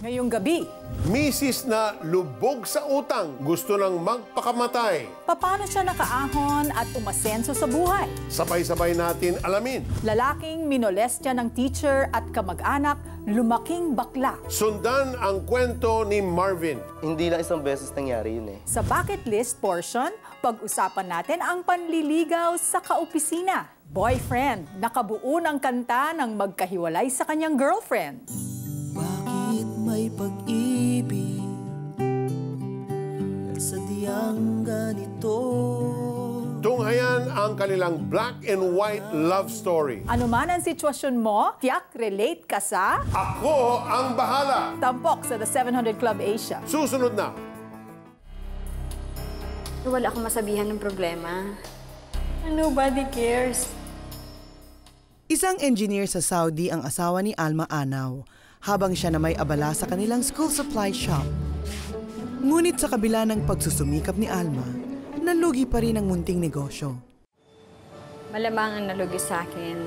Ngayong gabi, Misis na lubog sa utang, gusto nang magpakamatay. paano siya nakaahon at umasenso sa buhay? Sabay-sabay natin alamin. Lalaking minolestya ng teacher at kamag-anak, lumaking bakla. Sundan ang kwento ni Marvin. Hindi lang isang beses nangyari yun eh. Sa bucket list portion, pag-usapan natin ang panliligaw sa kaopisina. Boyfriend, nakabuo ng kanta ng magkahiwalay sa kanyang girlfriend. Bakit may pag-ibig at sadyang ganito? Tunghayan ang kanilang black and white love story. Ano man ang sitwasyon mo, tiyak relate ka sa Ako ang bahala. Tampok sa The 700 Club Asia. Susunod na. Wala akong masabihan ng problema. Nobody cares. Isang engineer sa Saudi ang asawa ni Alma Anaw, habang siya na may abala sa kanilang school supply shop. Ngunit sa kabila ng pagsusumikap ni Alma, nalugi pa rin ang munting negosyo. Malamang ang nalugi sa akin,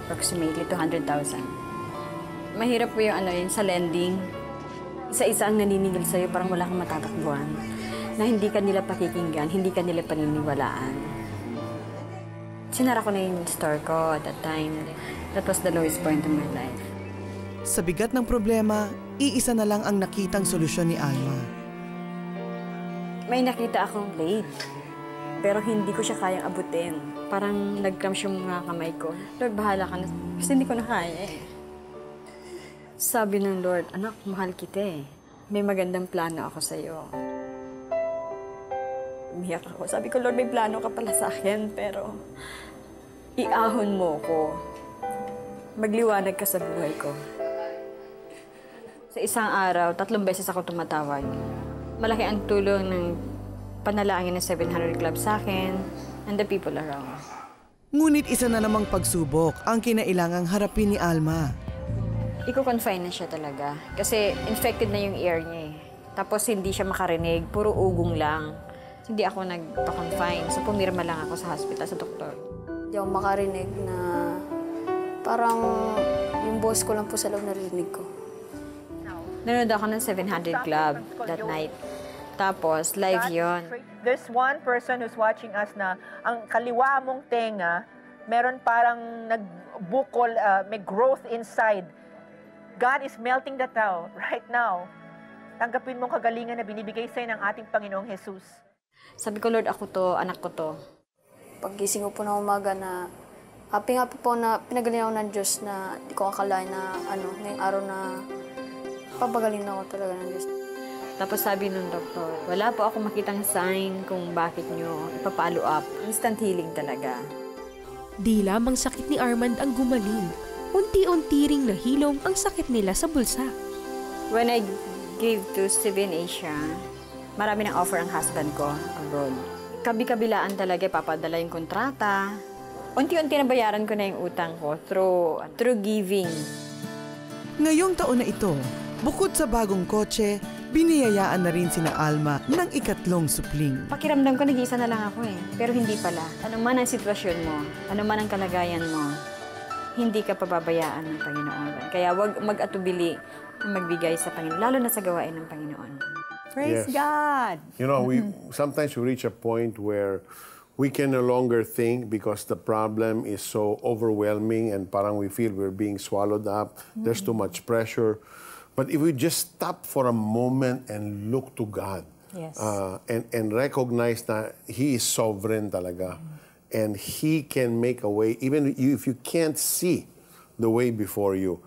approximately 200,000. Mahirap po yung yun sa lending. Isa-isa ang naniningil sa'yo, parang wala kang matatakbuhan. Na hindi ka nila pakikinggan, hindi ka nila paniniwalaan. Sinara ko na yung store ko at that time. That was the lowest point in my life. Sa bigat ng problema, iisa na lang ang nakitang solusyon ni Alma. May nakita akong blade, pero hindi ko siya kayang abutin. Parang nag-cramp yung mga kamay ko. Lord, bahala ka na. Kasi hindi ko na kaya eh. Sabi ng Lord, anak, mahal kita eh. May magandang plano ako sa'yo. Umiyak ako. Sabi ko, Lord, may plano ka pala sa akin, pero iahon mo ko. Magliwanag ka sa buhay ko. Sa isang araw, 3 beses ako tumatawag. Malaki ang tulong ng panalangin ng 700 Club sa akin and the people around. Ngunit isa na namang pagsubok ang kinailangang harapin ni Alma. Iko-confine na siya talaga. Kasi infected na yung ear niya eh. Tapos hindi siya makarinig, puro ugong lang. Hindi ako nagpa-confine. So pumirma lang ako sa hospital, sa doktor. Hindi ako makarinig na parang yung boss ko lang po sa loob narinig ko. Nanood ako ng 700 Club that night. Tapos, live yon. There's one person who's watching us na ang kaliwa mong tenga, meron parang nagbukol, may growth inside. God is melting that out right now. Tanggapin mong kagalingan na binibigay sa'yo ng ating Panginoong Jesus. Sabi ko, Lord, ako to, anak ko to. Paggising ko po ng umaga na happy po na pinagaling ako ng Diyos na di ko akalain na ngayong araw na papagaling na ako talaga ng Diyos. Tapos sabi nung doktor, wala po ako makitang sign kung bakit nyo ipapalo up. Instant healing talaga. Di lamang sakit ni Armand ang gumaling. Unti-unti ring nahilom ang sakit nila sa bulsa. When I gave to Steven Asia, marami ng offer ang husband ko abroad. Kabi-kabilaan talaga, papadala yung kontrata. Unti-unti nabayaran ko na yung utang ko through giving. Ngayong taon na ito, bukod sa bagong kotse, biniyayaan na rin sina Alma ng ikatlong supling. Pakiramdam ko, nag-iisa na lang ako eh. Pero hindi pala. Ano man ang sitwasyon mo, ano man ang kalagayan mo, hindi ka pababayaan ng Panginoon. Kaya huwag mag-atubili na magbigay sa Panginoon, lalo na sa gawain ng Panginoon. Praise Yes. God! You know, sometimes we reach a point where we can no longer think because the problem is so overwhelming and parang we feel we're being swallowed up. There's too much pressure. But if we just stop for a moment and look to God, Yes. and recognize that He is sovereign talaga, and He can make a way, even if you can't see the way before you,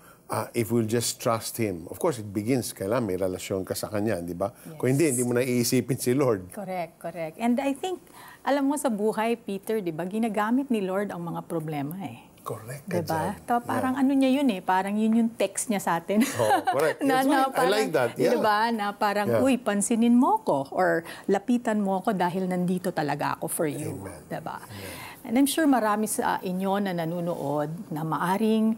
if we'll just trust Him. Of course, it begins, kailangan may relasyon ka sa Kanya, di ba? Yes. Kung hindi mo na iisipin si Lord. Correct. And I think, alam mo sa buhay, Peter, di ba, ginagamit ni Lord ang mga problema eh. Correct. Diba? Parang ano niya yun eh, parang yun yung text niya sa atin. Oh, correct. That's right. I like that. Yeah. Diba? Na parang, uy, pansinin mo ko or lapitan mo ko dahil nandito talaga ako for you. Amen. Diba? Amen. And I'm sure marami sa inyo na nanonood na maaring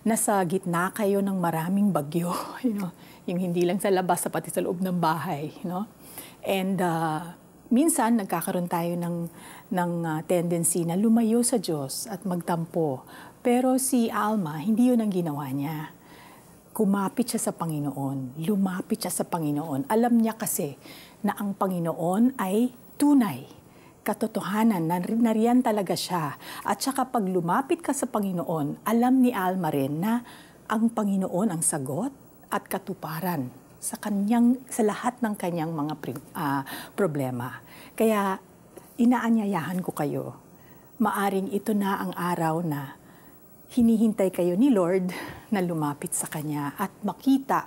nasa gitna kayo ng maraming bagyo. You know? Yung hindi lang sa labas, pati sa loob ng bahay. You know? And minsan, nagkakaroon tayo ng tendency na lumayo sa Diyos at magtampo. Pero si Alma, hindi yun ang ginawa niya. kumapit siya sa Panginoon, lumapit siya sa Panginoon. Alam niya kasi na ang Panginoon ay tunay, katotohanan, nariyan talaga siya. At saka pag lumapit ka sa Panginoon, alam ni Alma rin na ang Panginoon ang sagot at katuparan sa lahat ng kanyang mga problema. Kaya inaanyayahan ko kayo, maaring ito na ang araw na hinihintay kayo ni Lord na lumapit sa Kanya at makita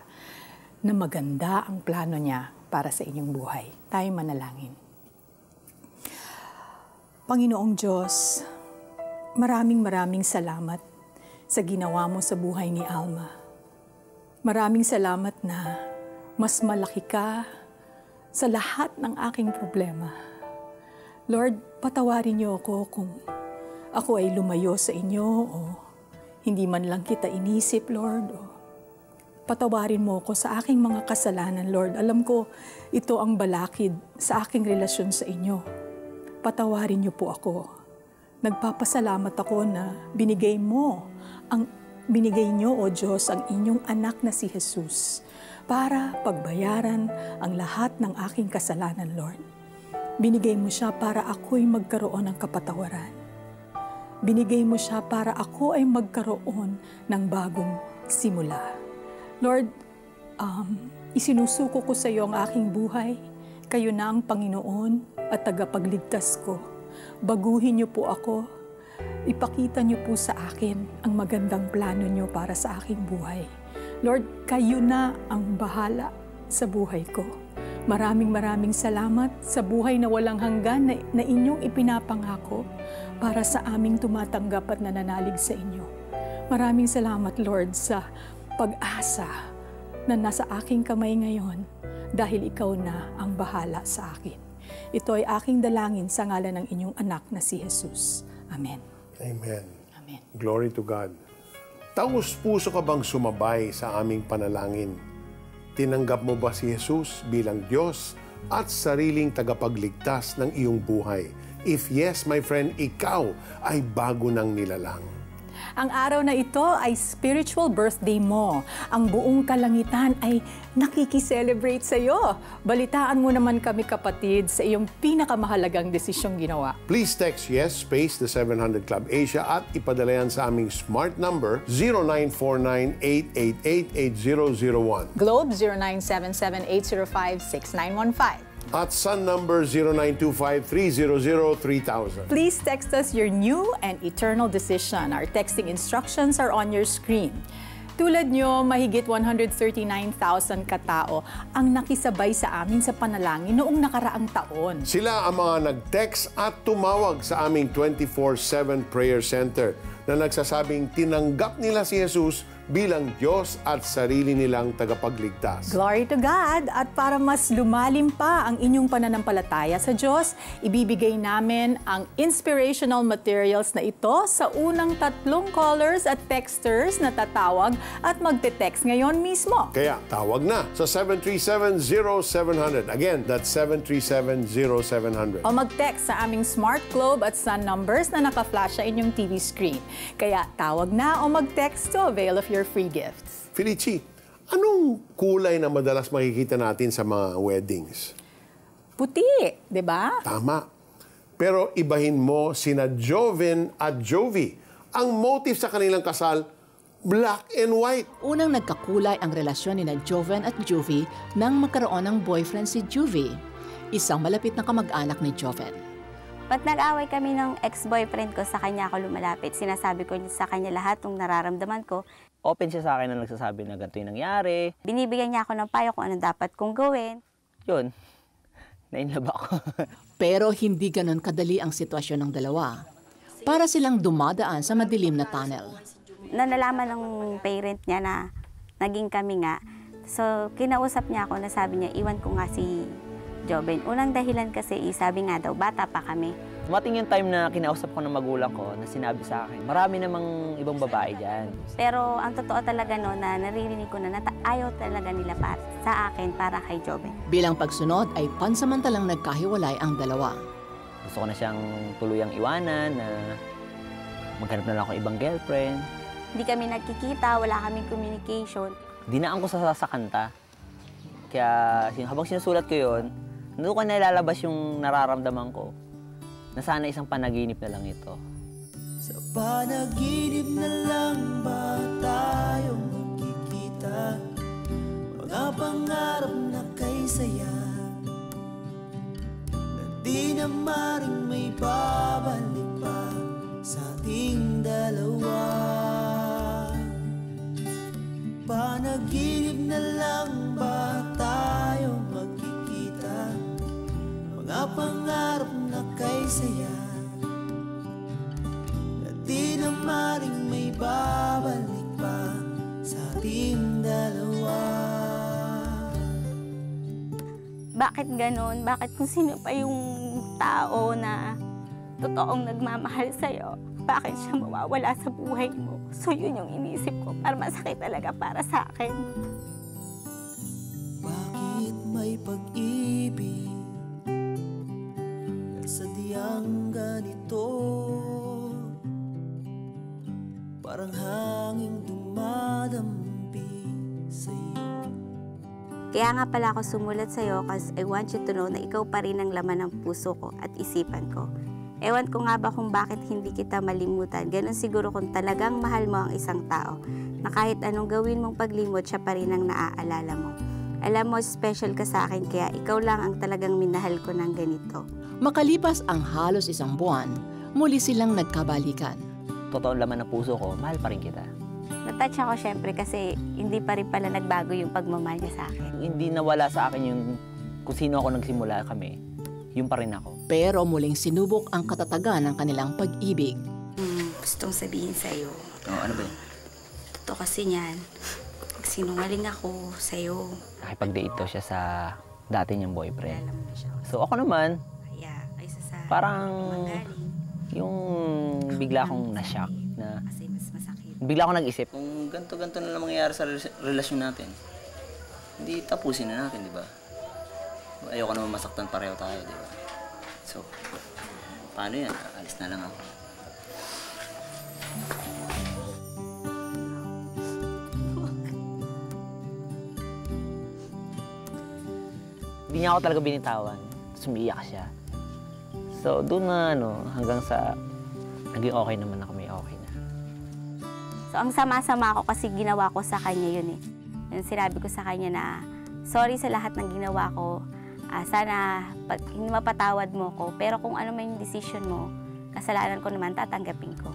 na maganda ang plano niya para sa inyong buhay. Tayo manalangin. Panginoong Diyos, maraming salamat sa ginawa mo sa buhay ni Alma. Maraming salamat na mas malaki ka sa lahat ng aking problema. Lord, patawarin niyo ako kung ako ay lumayo sa inyo o hindi man lang kita inisip, Lord. Patawarin mo ako sa aking mga kasalanan, Lord. Alam ko, ito ang balakid sa aking relasyon sa inyo. Patawarin niyo po ako. Nagpapasalamat ako na binigay niyo, O Diyos, ang inyong anak na si Jesus para pagbayaran ang lahat ng aking kasalanan, Lord. Binigay mo siya para ako'y magkaroon ng kapatawaran. Binigay mo siya para ako ay magkaroon ng bagong simula. Lord, isinusuko ko sa iyo ang aking buhay. Kayo na ang Panginoon at tagapagligtas ko. Baguhin niyo po ako. Ipakita niyo po sa akin ang magandang plano niyo para sa aking buhay. Lord, kayo na ang bahala sa buhay ko. Maraming salamat sa buhay na walang hanggan na inyong ipinapangako para sa aming tumatanggap at nananalig sa inyo. Maraming salamat, Lord, sa pag-asa na nasa aking kamay ngayon dahil ikaw na ang bahala sa akin. Ito ay aking dalangin sa ngalan ng inyong anak na si Jesus. Amen. Amen. Amen. Glory to God. Taus-puso ka bang sumabay sa aming panalangin? Tinanggap mo ba si Jesus bilang Diyos at sariling tagapagligtas ng iyong buhay? If yes, my friend, ikaw ay bago ng nilalang. Ang araw na ito ay spiritual birthday mo. Ang buong kalangitan ay nakikiselebrate sa iyo. Balitaan mo naman kami, kapatid, sa iyong pinakamahalagang desisyong ginawa. Please text yes space the 700 Club Asia at ipadala yan sa aming smart number 0949-888-8001. Globe 0977-805-6915. At Sun number 0925-300-3000. Please text us your new and eternal decision. Our texting instructions are on your screen. Tulad nyo, mahigit 139,000 katao ang nakisabay sa amin sa panalangin noong nakaraang taon. Sila ang mga nag-text at tumawag sa aming 24/7 prayer center na nagsasabing tinanggap nila si Jesus bilang Diyos at sarili nilang tagapagligtas. Glory to God! At para mas lumalim pa ang inyong pananampalataya sa Diyos, ibibigay namin ang inspirational materials na ito sa unang 3 callers at texters na tatawag at magte-text ngayon mismo. Kaya tawag na sa 737-0700. Again, that's 737-0700. O mag-text sa aming Smart Globe at Sun numbers na naka-flash sa inyong TV screen. Kaya tawag na o mag-text to avail of your free gifts. Felici, anong kulay na madalas makikita natin sa mga weddings? Puti, di ba? Tama. Pero ibahin mo sina Joven at Jovi. Ang motive sa kanilang kasal, black and white. Unang nagkakulay ang relasyon ni Joven at Jovi nang magkaroon ng boyfriend si Jovi, isang malapit na kamag-anak ni Joven. Ba't nag-away kami ng ex-boyfriend ko, sa kanya ako lumalapit. Sinasabi ko sa kanya lahat ng nararamdaman ko. Open siya sa akin na nagsasabi na ganito yung nangyari. Binibigyan niya ako ng payo kung anong dapat kong gawin. Yun, nainlove ako. Pero hindi ganon kadali ang sitwasyon ng dalawa. Para silang dumadaan sa madilim na tunnel. Nalaman ng parent niya na naging kami nga. So, kinausap niya ako na sabi niya, iwan ko nga si Joven. Unang dahilan kasi, sabi nga daw, bata pa kami. Dumating yung time na kinausap ko ng magulang ko na sinabi sa akin, marami namang ibang babae dyan. Pero ang totoo talaga no, na naririnig ko na ayaw talaga nila sa akin para kay Joven. Bilang pagsunod ay pansamantalang nagkahiwalay ang dalawa. Gusto ko na siyang tuluyang iwanan, na maghanap na lang ako ibang girlfriend. Hindi kami nagkikita, wala kaming communication. dinaan ko sa kanta. Kaya habang sinusulat ko yun, doon ko nalalabas yung nararamdaman ko na sana isang panaginip na lang ito. Sa panaginip na lang ba tayong magkikita? Mga pangarap na kay saya na di na maring may babalik pa sa ating dalawa. Panaginip na lang ba tayo magkikita? Mga pangarap na kay saya na di na maring may babalik pa sa ating dalawa. Bakit ganon? Bakit kung sino pa yung tao na totoong nagmamahal sa'yo, bakit siya mawawala sa buhay mo? So yun yung inisip ko, para masakit talaga para sa akin. Bakit may pag-ibig na sadyang ganito? Parang hanging dumadampi sa'yo. Kaya nga pala ako sumulat sa'yo kasi I want you to know na ikaw pa rin ang laman ng puso ko at isipan ko. Ewan ko nga ba kung bakit hindi kita malimutan. Ganon siguro kung talagang mahal mo ang isang tao, na kahit anong gawin mong paglimot, siya pa rin ang naaalala mo. Alam mo, special ka sa akin, kaya ikaw lang ang talagang minahal ko ng ganito. Makalipas ang halos isang buwan, muli silang nagkabalikan. Totoong laman ng puso ko, mahal pa rin kita. Natouch ako syempre kasi hindi pa rin pala nagbago yung pagmamahal niya sa akin. Hindi nawala sa akin yung kung sino ako nagsimula kami, yun pa rin ako. Pero muling sinubok ang katatagan ng kanilang pag-ibig. Gustong sabihin sa'yo. Ano ba yun? Totoo kasi niyan. Sinungaling ako sa'yo. Nakipag-date daw siya sa dati niyang boyfriend. So ako naman, parang yung bigla akong na-shock na bigla akong nag-isip. Kung ganito-ganito na lang mangyayari sa relasyon natin, hindi tapusin na natin, di ba? Ayoko naman masaktan pareho tayo, di ba? So, paano yan? Alis na lang ako. Hindi niya ako talaga binitawan. Sumiyak siya. So, doon na hanggang sa naging okay naman ako, may okay na. So, ang sama-sama ko kasi ginawa ko sa kanya yun eh. Yung sinabi ko sa kanya na, sorry sa lahat ng ginawa ko. Sana hindi mapatawad mo ko. Pero kung ano man yung decision mo, kasalanan ko naman, tatanggapin ko.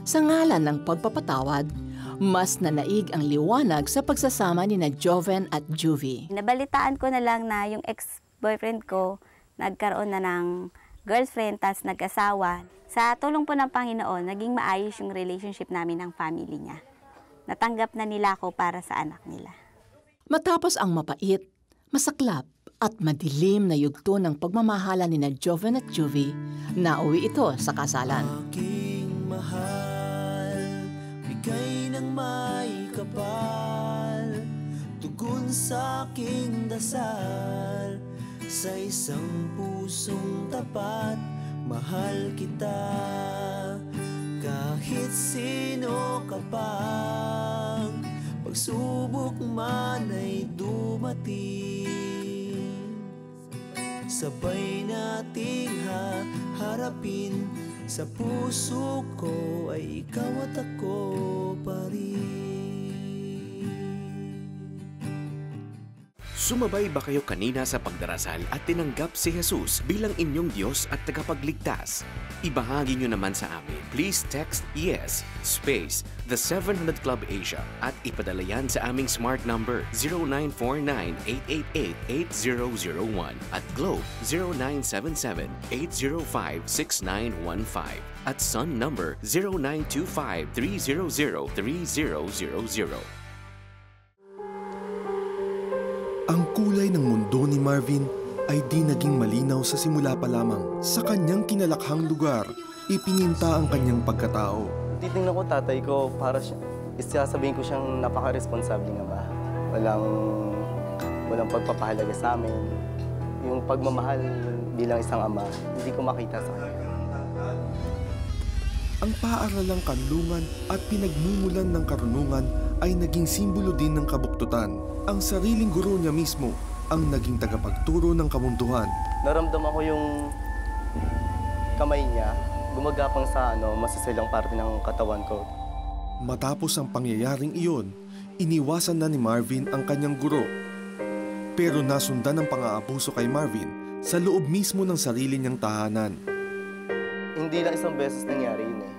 Sa ngalan ng pagpapatawad, mas nanaig ang liwanag sa pagsasama ni na Joven at Juvie. Nabalitaan ko na lang na yung ex-boyfriend ko nagkaroon na ng girlfriend, tas nag-asawa. Sa tulong po ng Panginoon, naging maayos yung relationship namin ng family niya. Natanggap na nila ako para sa anak nila. Matapos ang mapait, masaklap, at madilim na yugto ng pagmamahala ni na Joven at Juvie, nauwi ito sa kasalan. Aking mahal, bigay ng may kapal, tugon sa aking dasal, sa isang pusong tapat, mahal kita, kahit sino ka pang pagsubok man ay dumating. Sabay nating harapin, sa puso ko ay ikaw at ako pa rin. Sumabay ba kayo kanina sa pagdarasal at tinanggap si Jesus bilang inyong Diyos at tagapagligtas? Ibahagi nyo naman sa amin. Please text YES space The 700 Club Asia at ipadala yan sa aming smart number 0949-888-8001 at Globe 0977-805-6915 at Sun number 0925-300-3000. Ang kulay ng mundo ni Marvin ay di naging malinaw sa simula pa lamang. Sa kanyang kinalakhang lugar, ipininta ang kanyang pagkatao. Titingnan ko tatay ko para isasabihin ko siyang napaka-responsable nga ba. Walang pagpapahalaga sa amin. Yung pagmamahal bilang isang ama, hindi ko makita sa kanya. Ang paaralang kanlungan at pinagmumulan ng karunungan ay naging simbolo din ng kabuktutan. Ang sariling guro niya mismo ang naging tagapagturo ng kamunduhan. Naramdaman ko yung kamay niya gumagapang sa masasilang parte ng katawan ko. Matapos ang pangyayaring iyon, iniwasan na ni Marvin ang kanyang guro. Pero nasundan ang pang-aabuso kay Marvin sa loob mismo ng sarili niyang tahanan. Hindi lang isang beses nangyari yun eh.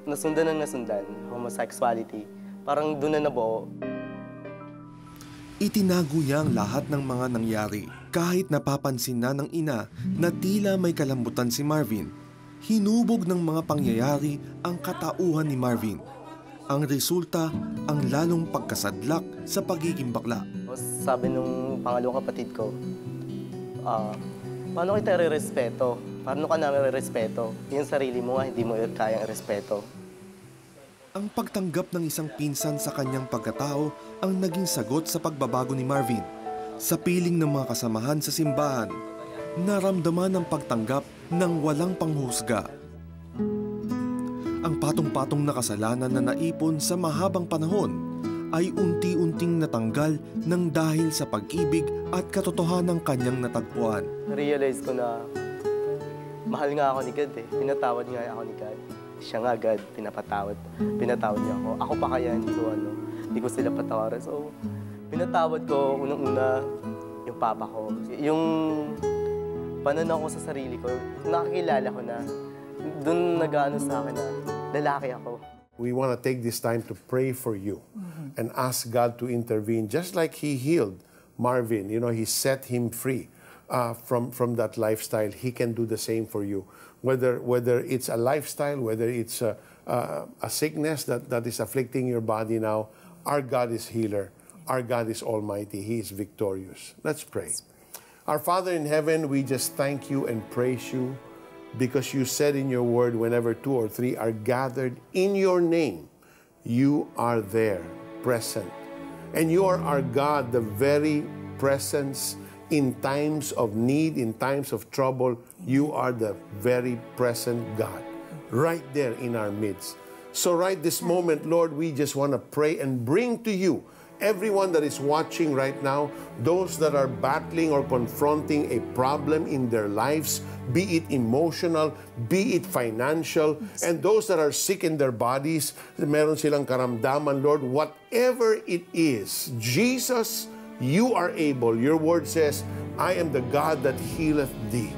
Nasundan na nasundan, homosexuality. Parang doon na nabuo. Itinago niya ang lahat ng mga nangyari. Kahit napapansin na ng ina na tila may kalambutan si Marvin, hinubog ng mga pangyayari ang katauhan ni Marvin. Ang resulta, ang lalong pagkasadlak sa pagiging bakla. Sabi nung pangalawang kapatid ko, paano kita re-respeto? Paano ka namin re-respeto? Yung sarili mo nga, hindi mo kayang respeto. Ang pagtanggap ng isang pinsan sa kanyang pagkatao ang naging sagot sa pagbabago ni Marvin. Sa piling ng mga kasamahan sa simbahan, naramdaman ang pagtanggap ng walang panghusga. Ang patong-patong na kasalanan na naipon sa mahabang panahon ay unti-unting natanggal ng dahil sa pag-ibig at katotohanan ng kanyang natagpuan. Realize ko na mahal nga ako ni God eh. Pinatawad nga ako ni God. Siya nga God, pinatawad niya ako. Ako pa kaya hindi ko sila patawaran. So, pinatawad ko unang-una yung papa ko. Yung pananaw ko sa sarili ko, nakakilala ko na doon nag-ano sa akin na lalaki ako. We want to take this time to pray for you and ask God to intervene. Just like He healed Marvin, He set him free from that lifestyle. He can do the same for you. Whether it's a lifestyle, whether it's a sickness that is afflicting your body now, our God is healer. Our God is almighty. He is victorious. Let's pray. Our Father in heaven, we just thank you and praise you because you said in your word, whenever 2 or 3 are gathered in your name, you are there, present. And you are our God, the very presence in times of need, in times of trouble. You are the very present God, right there in our midst. So right this moment, Lord, we just want to pray and bring to you everyone that is watching right now, those that are battling or confronting a problem in their lives, be it emotional, be it financial, and those that are sick in their bodies, meron silang karamdaman, Lord, whatever it is, Jesus, you are able. Your word says, I am the God that healeth thee.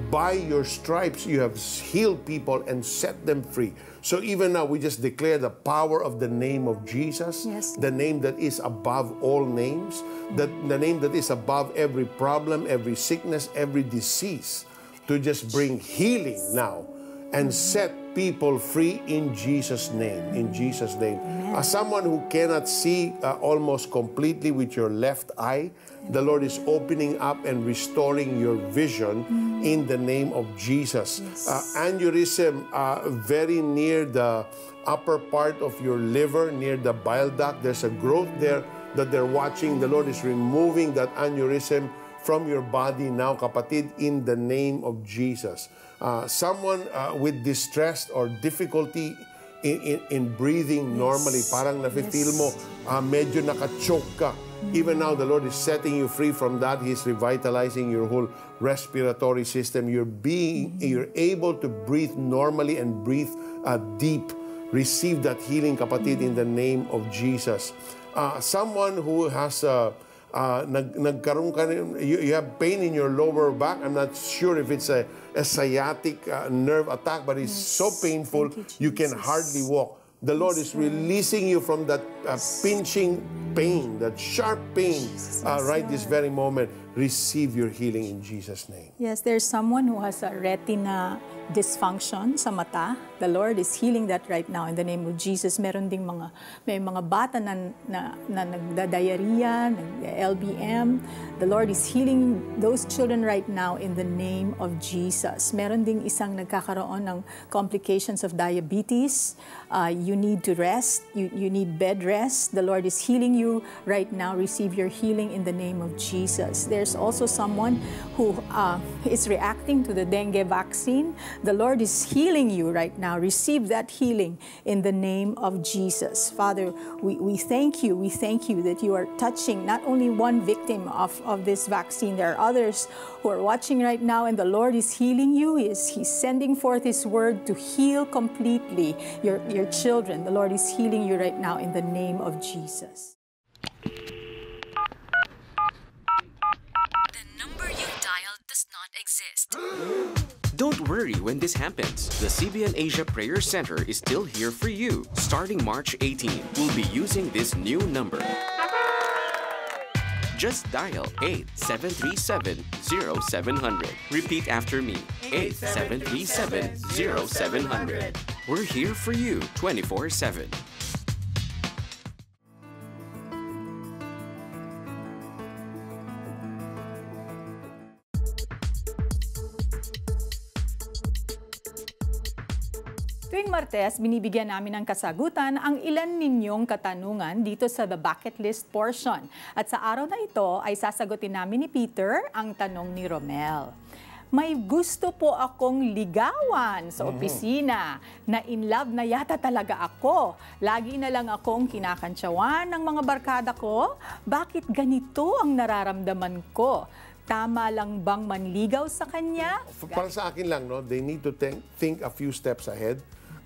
By your stripes, you have healed people and set them free. So even now, we just declare the power of the name of Jesus, the name that is above all names, the name that is above every problem, every sickness, every disease, to just bring healing now and set people free in Jesus' name. In Jesus' name. As someone who cannot see almost completely with your left eye, the Lord is opening up and restoring your vision in the name of Jesus. Aneurysm very near the upper part of your liver, near the bile duct, there's a growth there that they're watching. The Lord is removing that aneurysm from your body now, kapatid, in the name of Jesus. Someone with distress or difficulty in breathing normally, parang nafe-feel mo, medyo naka-choke ka. Even now, the Lord is setting you free from that. He's revitalizing your whole respiratory system. You're able to breathe normally and breathe deep. Receive that healing, kapatid, in the name of Jesus. Someone who has nagkaroon ka, you have pain in your lower back. I'm not sure if it's a sciatic nerve attack, but it's so painful you can hardly walk. The Lord is releasing you from that pinching pain, that sharp pain, right this very moment. Receive your healing in Jesus' name. Yes, there's someone who has a retina dysfunction sa mata. The Lord is healing that right now in the name of Jesus. Meron ding may mga bata na nagda-diarrhea, LBM. The Lord is healing those children right now in the name of Jesus. Meron ding isang nagkakaroon ng complications of diabetes. You need to rest. You need bed rest. The Lord is healing you right now. Receive your healing in the name of Jesus. There's there's also someone who is reacting to the dengue vaccine. The Lord is healing you right now. Receive that healing in the name of Jesus. Father, we thank you. We thank you that you are touching not only one victim of this vaccine. There are others who are watching right now, and the Lord is healing you. He's sending forth His word to heal completely your children. The Lord is healing you right now in the name of Jesus. The number you dialed does not exist. Don't worry when this happens. The CBN Asia Prayer Center is still here for you. Starting March 18, we'll be using this new number. Just dial 8737-0700. Repeat after me, 8737-0700. We're here for you 24/7. Tuwing Martes, binibigyan namin ng kasagutan ang ilan ninyong katanungan dito sa The Bucket List portion. At sa araw na ito ay sasagutin namin ni Peter ang tanong ni Romel. May gusto po akong ligawan sa opisina na in love na yata talaga ako. Lagi na lang akong kinakantsawan ng mga barkada ko. Bakit ganito ang nararamdaman ko? Tama lang bang manligaw sa kanya? Para sa akin lang, no, they need to think a few steps ahead.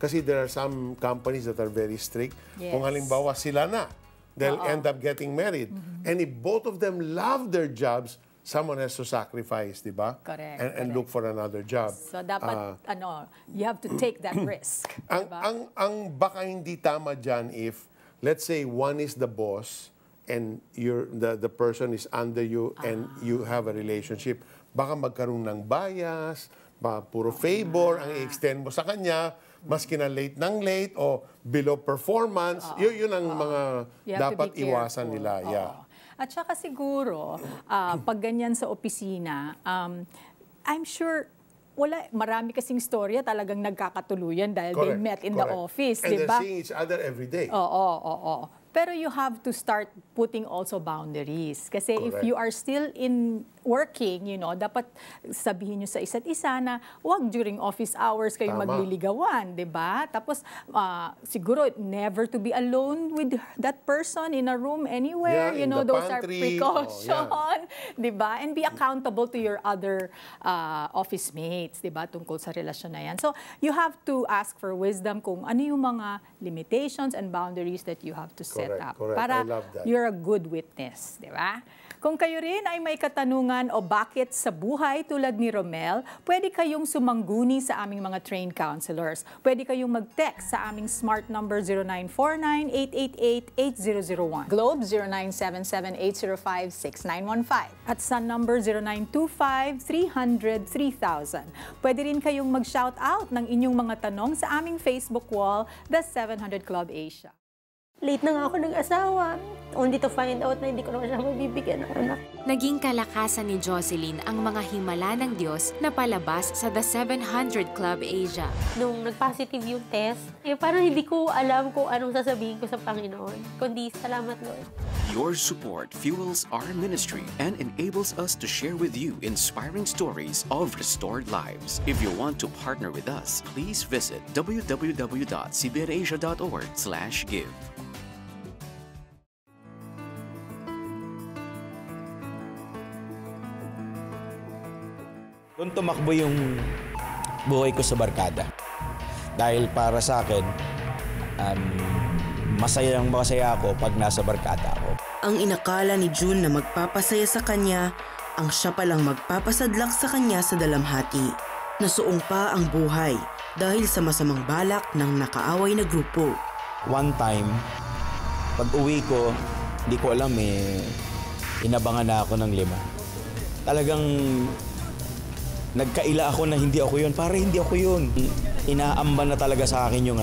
Kasi there are some companies that are very strict. Yes. Kung halimbawa sila na, they'll end up getting married. And if both of them love their jobs, someone has to sacrifice, di ba? Correct. And look for another job. So dapat, you have to take that risk. Ang baka hindi tama dyan if, let's say, one is the boss and the person is under you and you have a relationship, baka magkaroon ng bias, puro favor ang i-extend mo sa kanya, maski na late ng late o below performance, yun ang mga dapat iwasan nila. Yeah. At saka siguro, pag ganyan sa opisina, I'm sure marami kasing storya talagang nagkakatuluyan dahil they met in the office, and diba? they're seeing each other every day. Oo. Pero you have to start putting also boundaries. Kasi if you are still in working, dapat sabihin nyo sa isa't isa na wag during office hours kayo magliligawan, di ba? Tapos siguro never to be alone with that person in a room anywhere. Yeah, those pantry. are precaution, di ba? And be accountable to your other office mates, di ba? Tungkol sa relasyon na yan. So you have to ask for wisdom kung ano yung mga limitations and boundaries that you have to set up. Para you're a good witness, di ba? Kung kayo rin ay may katanungan o bakit sa buhay tulad ni Romel, pwede kayong sumangguni sa aming mga trained counselors. Pwede kayong mag-text sa aming smart number 0949-888-8001. Globe 0977-805-6915. At sa number 0925-300-3000. Pwede rin kayong mag-shout out ng inyong mga tanong sa aming Facebook wall, The 700 Club Asia. Late na nga ako nag-asawa. Only to find out na hindi ko naman siya mabibigyan ng anak. Naging kalakasan ni Jocelyn ang mga himala ng Diyos na palabas sa The 700 Club Asia. Nung nag-positive yung test, parang hindi ko alam kung anong sasabihin ko sa Panginoon. Kundi, salamat Lord. Your support fuels our ministry and enables us to share with you inspiring stories of restored lives. If you want to partner with us, please visit www.cbnasia.org/give. Doon tumakbo yung buhay ko sa barkada. Dahil para sa akin, masaya ako pag nasa barkada ako. Ang inakala ni June na magpapasaya sa kanya, ang siya palang magpapasadlak sa kanya sa dalamhati. Nasuong pa ang buhay dahil sa masamang balak ng nakaaway na grupo. One time, pag uwi ko, hindi ko alam inabangan na ako ng 5. Talagang nagkaila ako na hindi ako yun. Para hindi ako yun. Inaamban na talaga sa akin yung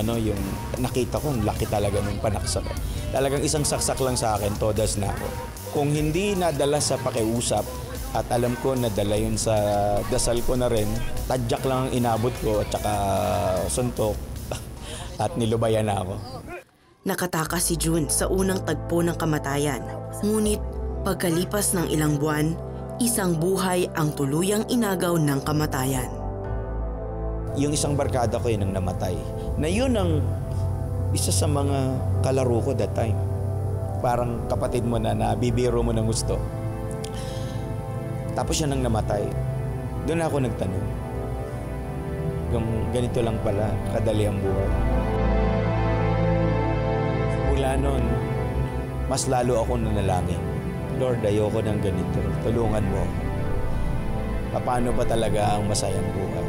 nakita ko, laki talaga ng panaksak. Talagang isang saksak lang sa akin, todas na ako. Kung hindi nadala sa pakiusap, at alam ko nadala yun sa dasal ko na rin, tadyak lang ang inabot ko at saka suntok at nilubayan na ako. Nakatakas si June sa unang tagpo ng kamatayan. Ngunit pagkalipas ng ilang buwan, isang buhay ang tuluyang inagaw ng kamatayan. Yung isang barkada ko yun ang namatay. Na yun ang isa sa mga kalaro ko that time. Parang kapatid mo na bibiro mo ng gusto. Tapos siya nang namatay. Doon ako nagtanong. Yung ganito lang pala, kadali ang buhay. Mula noon, mas lalo ako nanalangin. Lord, ayoko ng ganito. Tulungan mo ako. Paano ba talaga ang masayang buhay?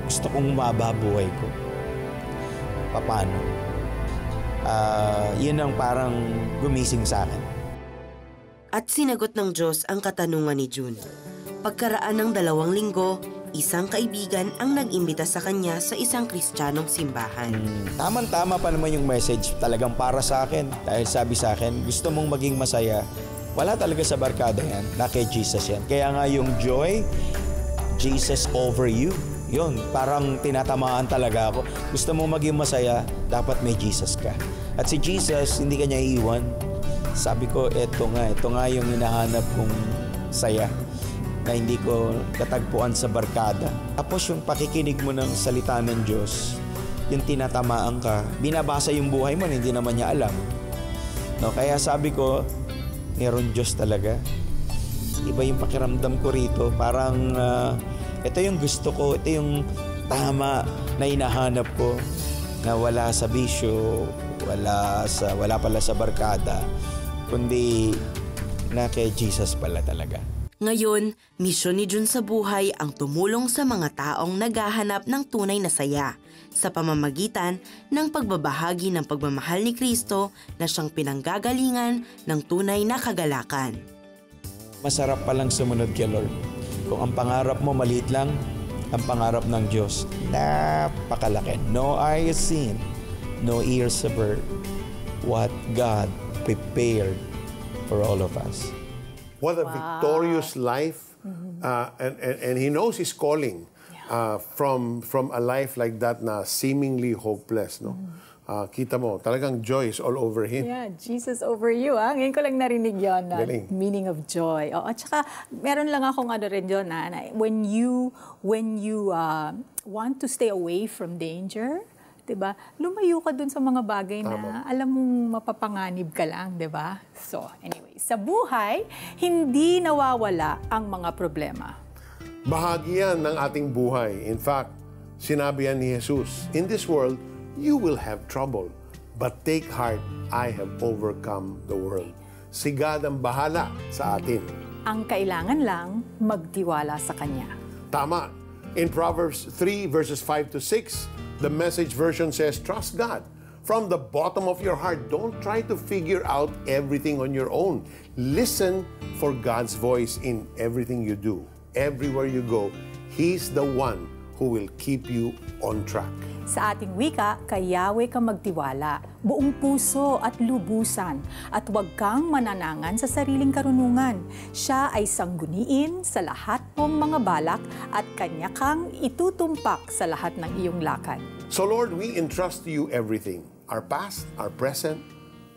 Gusto kong umaba buhay ko. Paano? Yun ang parang gumising sa akin. At sinagot ng Diyos ang katanungan ni June. Pagkaraan ng 2 linggo, isang kaibigan ang nag-imbita sa kanya sa isang Kristiyanong simbahan. Tama-tama pa naman yung message talagang para sa akin. Dahil sabi sa akin, gusto mong maging masaya, wala talaga sa barkada yan, na kay Jesus yan. Kaya nga yung joy, Jesus over you. Yun, parang tinatamaan talaga ako. Gusto mong maging masaya, dapat may Jesus ka. At si Jesus, hindi ka niya iiwan. Sabi ko, ito nga yung hinahanap kong saya na hindi ko katagpuan sa barkada. Tapos yung pakikinig mo ng salita ng Diyos, yung tinatamaan ka, binabasa yung buhay mo, hindi naman niya alam. No, kaya sabi ko, meron Diyos talaga. Iba yung pakiramdam ko rito. Parang ito yung gusto ko, ito yung tama na hinahanap ko, na wala sa bisyo, wala pala sa barkada, kundi na kay Jesus pala talaga. Ngayon, misyon ni June sa buhay ang tumulong sa mga taong naghahanap ng tunay na saya sa pamamagitan ng pagbabahagi ng pagmamahal ni Kristo na siyang pinanggagalingan ng tunay na kagalakan. Masarap palang sumunod kay Lord. Kung ang pangarap mo maliit lang, ang pangarap ng Diyos napakalaki. No eye has seen, no ears have heard what God prepared for all of us. What a victorious life. And he knows his calling from a life like that na seemingly hopeless. No? Kita mo, talagang joy is all over him. Yeah, Jesus over you. Ngayon ko lang narinig yun, meaning of joy. At saka, meron lang akong rin yun, na when you want to stay away from danger, diba, lumayo ka dun sa mga bagay na alam mong mapapanganib ka lang, diba? So, anyway, sa buhay, hindi nawawala ang mga problema. Bahagi yan ng ating buhay. In fact, sinabi yan ni Jesus, in this world, you will have trouble, but take heart, I have overcome the world. Si God ang bahala sa atin. Ang kailangan lang, magtiwala sa Kanya. Tama. In Proverbs 3 verses 5 to 6, the Message version says, trust God. From the bottom of your heart, don't try to figure out everything on your own. Listen for God's voice in everything you do. Everywhere you go, He's the one who will keep you on track. Sa ating wika, kay Yahweh ka magtiwala, buong puso at lubusan, at huwag kang mananangan sa sariling karunungan. Siya ay sangguniin sa lahat mong mga balak at Kanya kang itutumpak sa lahat ng iyong lakad. So Lord, we entrust to you everything, our past, our present,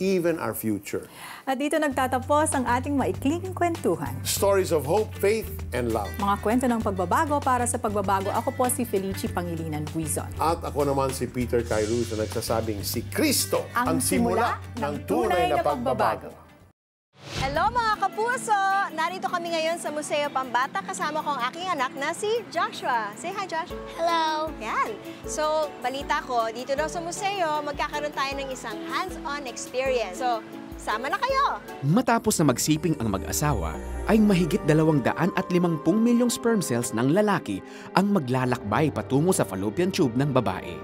even our future. At dito nagtatapos ang ating maikling kwentuhan. Stories of hope, faith, and love. Mga kwento ng pagbabago para sa pagbabago. Ako po si Felicie Pangilinan Buizon. At ako naman si Peter Cairuz na nagsasabing si Kristo ang simula ng tunay na pagbabago. Hello mga kapuso! Narito kami ngayon sa Museo Pambata kasama ko ang aking anak na si Joshua. Say hi, Josh! Hello! Yan. So, balita ko, dito daw sa museo, magkakaroon tayo ng isang hands-on experience. So, sama na kayo! Matapos na magsiping ang mag-asawa, ay mahigit 250 milyong sperm cells ng lalaki ang maglalakbay patungo sa fallopian tube ng babae.